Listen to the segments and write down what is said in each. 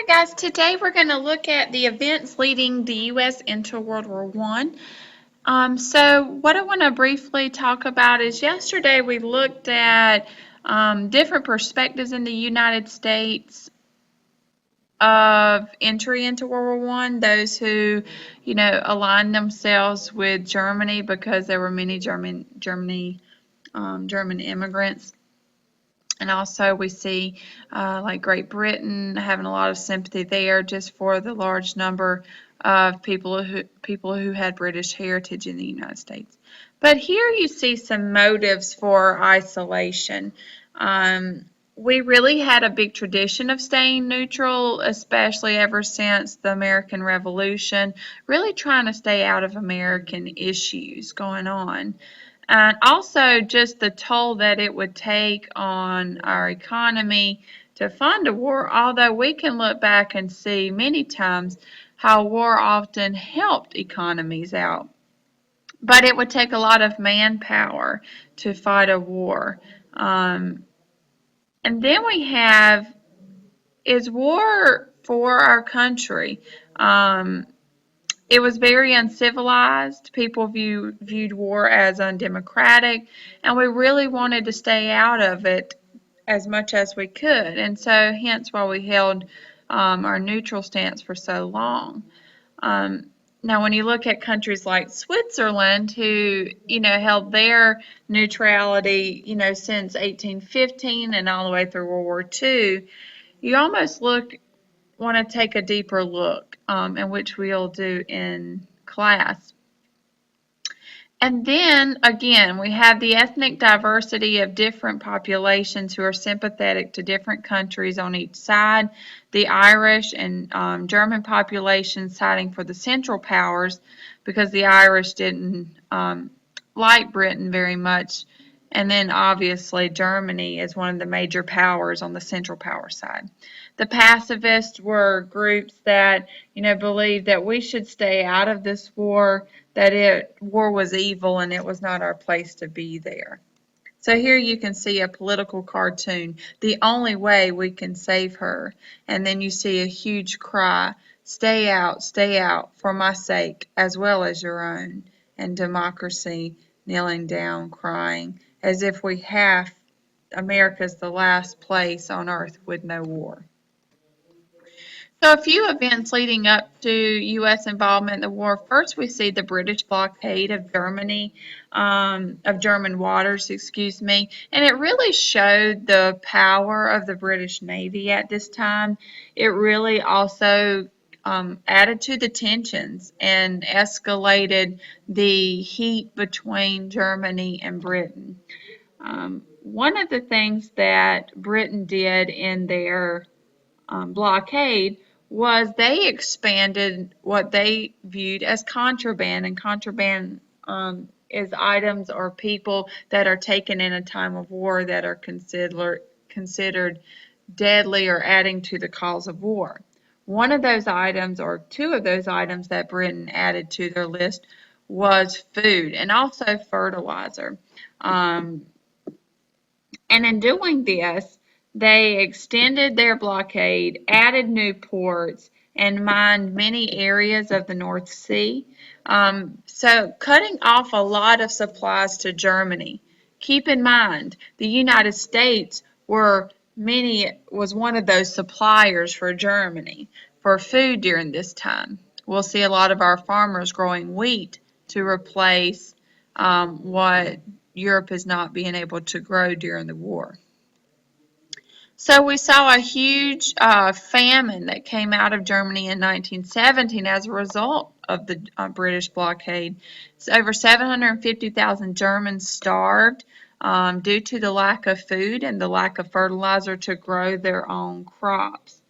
Alright guys, today we're going to look at the events leading the U.S. into World War I. So what I want to briefly talk about is yesterday we looked at different perspectives in the United States of entry into World War I. Those who, aligned themselves with Germany because there were many German immigrants. And also we see like Great Britain having a lot of sympathy there just for the large number of people who had British heritage in the United States. But here you see some motives for isolation. We really had a big tradition of staying neutral, especially ever since the American Revolution, really trying to stay out of American issues going on. And also just the toll that it would take on our economy to fund a war, although we can look back and see many times how war often helped economies out. But it would take a lot of manpower to fight a war. And then we have, is war for our country? It was very uncivilized. People viewed war as undemocratic, and we really wanted to stay out of it as much as we could. And so hence why we held our neutral stance for so long. Now, when you look at countries like Switzerland, who, held their neutrality, since 1815 and all the way through World War II, you almost want to take a deeper look, and which we'll do in class. And then, again, we have the ethnic diversity of different populations who are sympathetic to different countries on each side. The Irish and German populations siding for the Central Powers because the Irish didn't like Britain very much. And then, obviously, Germany is one of the major powers on the Central Power side. The pacifists were groups that, believed that we should stay out of this war, that war was evil and it was not our place to be there. So here you can see a political cartoon, the only way we can save her. And then you see a huge cry, stay out, for my sake, as well as your own. And democracy kneeling down, crying, as if America's the last place on earth with no war. So a few events leading up to U.S. involvement in the war. First, we see the British blockade of Germany, of German waters, and it really showed the power of the British Navy at this time. It really also added to the tensions and escalated the heat between Germany and Britain. One of the things that Britain did in their blockade was they expanded what they viewed as contraband, and contraband is items or people that are taken in a time of war that are considered deadly or adding to the cause of war. One of those items, or two of those items that Britain added to their list, was food and also fertilizer. And in doing this, they extended their blockade, added new ports, and mined many areas of the North Sea. So cutting off a lot of supplies to Germany. Keep in mind, the United States was one of those suppliers for Germany for food during this time. We'll see a lot of our farmers growing wheat to replace what Europe is not being able to grow during the war. So we saw a huge famine that came out of Germany in 1917 as a result of the British blockade. So over 750,000 Germans starved due to the lack of food and the lack of fertilizer to grow their own crops.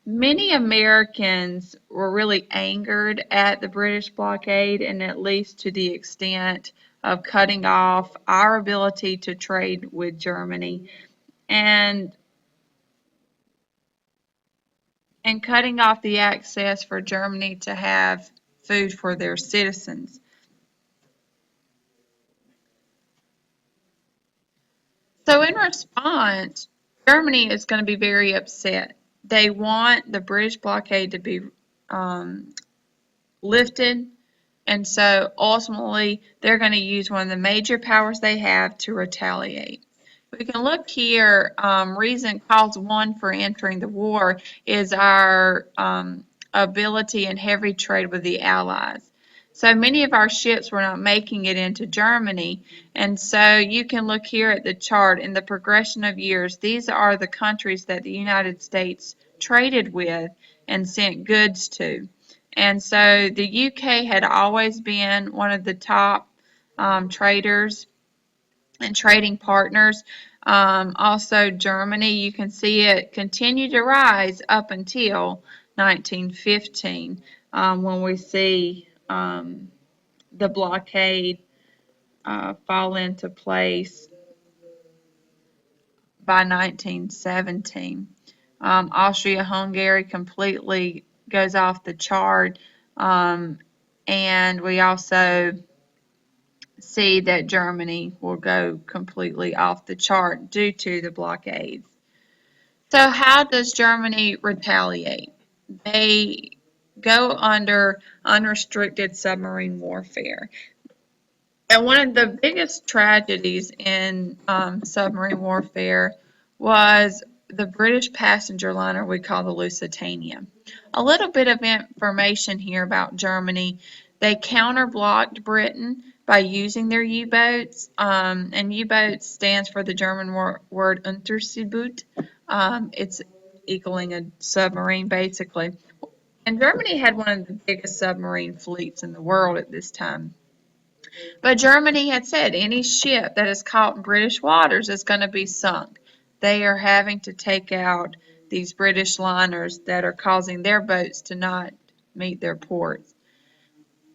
Many Americans were really angered at the British blockade, and at least to the extent of cutting off our ability to trade with Germany and cutting off the access for Germany to have food for their citizens. So in response, Germany is going to be very upset. they want the British blockade to be um, lifted, and so ultimately they're going to use one of the major powers they have to retaliate. We can look here. Reason cause one for entering the war is our ability in heavy trade with the Allies. So many of our ships were not making it into Germany, and so you can look here at the chart in the progression of years. These are the countries that the United States traded with and sent goods to. And so the UK had always been one of the top traders and trading partners. Also, Germany, you can see it continue to rise up until 1915 when we see the blockade fall into place by 1917. Austria-Hungary completely goes off the chart, and we also see that Germany will go completely off the chart due to the blockades. So how does Germany retaliate? They go under unrestricted submarine warfare. And one of the biggest tragedies in submarine warfare was the British passenger liner we call the Lusitania. A little bit of information here about Germany. They counterblocked Britain by using their U-boats, and U-boats stands for the German word Unterseeboot. It's equaling a submarine, basically. And Germany had one of the biggest submarine fleets in the world at this time. But Germany had said any ship that is caught in British waters is going to be sunk. They are having to take out these British liners that are causing their boats to not meet their ports.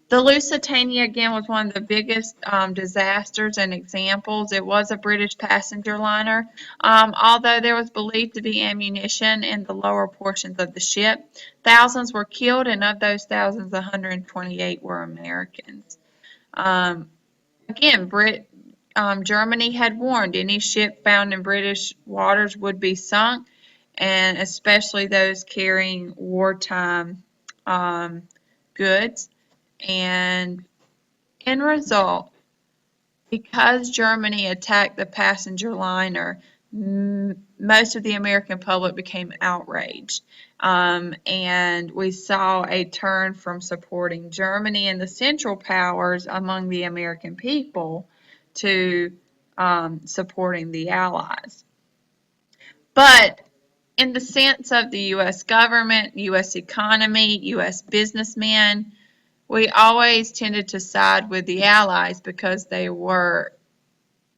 The Lusitania, again, was one of the biggest disasters and examples. It was a British passenger liner. Although there was believed to be ammunition in the lower portions of the ship, thousands were killed, and of those thousands, 128 were Americans. Um, Again, Germany had warned any ship found in British waters would be sunk, and especially those carrying wartime goods. And in result, because Germany attacked the passenger liner, most of the American public became outraged. And we saw a turn from supporting Germany and the Central Powers among the American people to supporting the Allies. But in the sense of the U.S. government, U.S. economy, U.S. businessmen, we always tended to side with the Allies because they were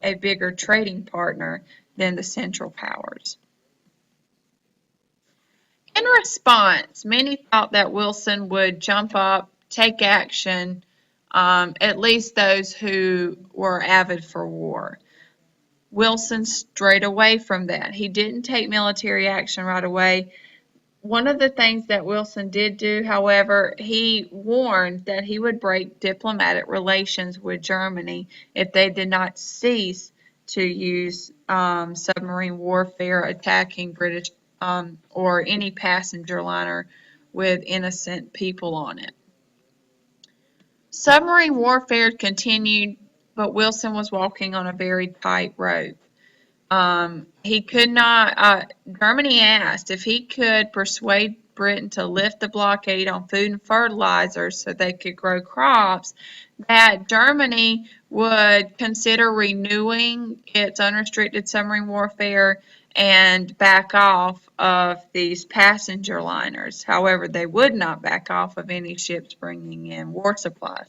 a bigger trading partner than the Central Powers. In response, many thought that Wilson would jump up, take action, at least those who were avid for war. Wilson strayed away from that. He didn't take military action right away. One of the things that Wilson did do, however, he warned that he would break diplomatic relations with Germany if they did not cease to use submarine warfare attacking British or any passenger liner with innocent people on it. Submarine warfare continued, but Wilson was walking on a very tight rope. He could not, Germany asked if he could persuade Britain to lift the blockade on food and fertilizers so they could grow crops, that Germany would consider renewing its unrestricted submarine warfare and back off of these passenger liners. However, they would not back off of any ships bringing in war supplies.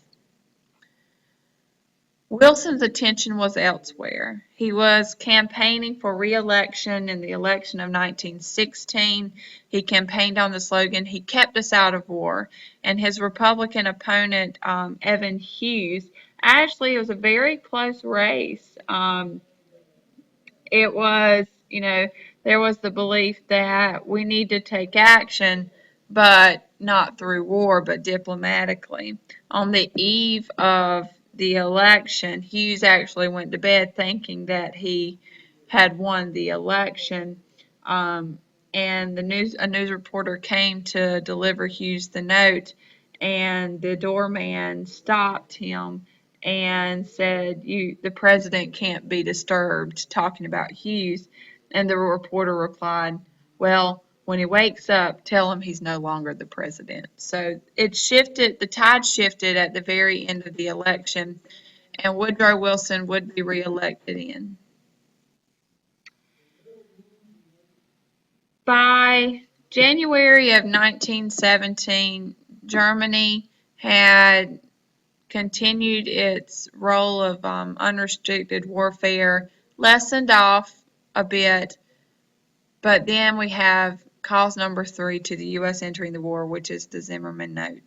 Wilson's attention was elsewhere. He was campaigning for re-election in the election of 1916. He campaigned on the slogan, "He kept us out of war." And his Republican opponent, Evan Hughes, actually it was a very close race. It was, there was the belief that we need to take action, but not through war, but diplomatically. On the eve of the election, Hughes actually went to bed thinking that he had won the election, and a news reporter came to deliver Hughes the note, and the doorman stopped him and said, the president can't be disturbed," talking about Hughes. And the reporter replied, "Well, when he wakes up, tell him he's no longer the president." So the tide shifted at the very end of the election, and Woodrow Wilson would be reelected in. By January of 1917, Germany had continued its role of unrestricted warfare, lessened off a bit, but then we have cause number 3 to the U.S. entering the war, which is the Zimmerman Note.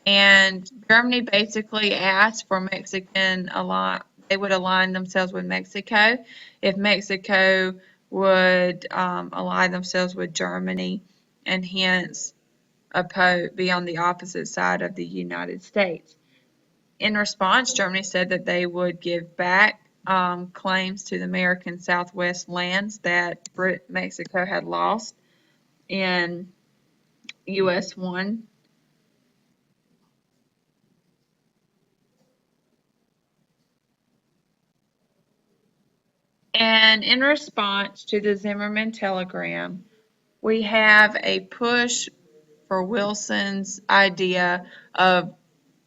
And Germany basically asked for they would align themselves with Mexico if Mexico would align themselves with Germany, and hence be on the opposite side of the United States. In response, Germany said that they would give back claims to the American Southwest lands that Mexico had lost in US 1. And in response to the Zimmerman telegram, we have a push for Wilson's idea of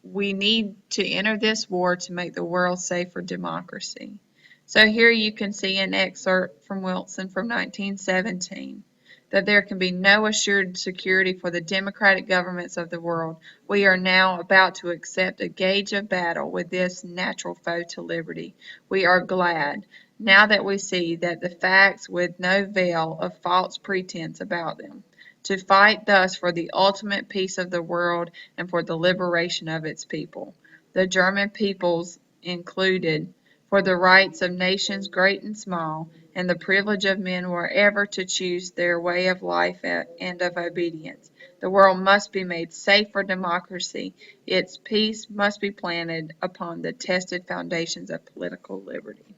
we need to enter this war to make the world safe for democracy. So here you can see an excerpt from Wilson from 1917, that there can be no assured security for the democratic governments of the world. We are now about to accept a gauge of battle with this natural foe to liberty. We are glad, now that we see that the facts with no veil of false pretense about them, to fight thus for the ultimate peace of the world and for the liberation of its people, the German peoples included, for the rights of nations great and small, and the privilege of men wherever to choose their way of life and of obedience. The world must be made safe for democracy. Its peace must be planted upon the tested foundations of political liberty.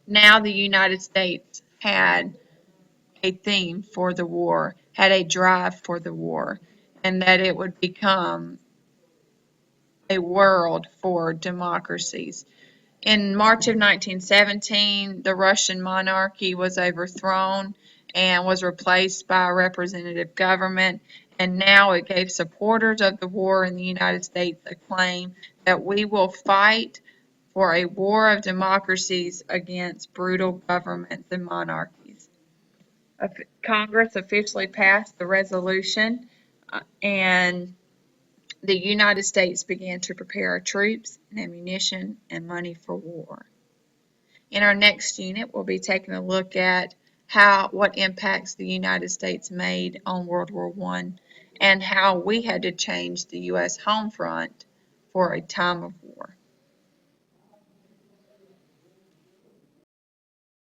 Now the United States had a theme for the war, had a drive for the war, and that it would become a world for democracies. In March of 1917, the Russian monarchy was overthrown and was replaced by a representative government, and now it gave supporters of the war in the United States a claim that we will fight for a war of democracies against brutal governments and monarchies. Congress officially passed the resolution, and the United States began to prepare our troops and ammunition and money for war. In our next unit, we'll be taking a look at what impacts the United States made on World War I and how we had to change the U.S. home front for a time of war.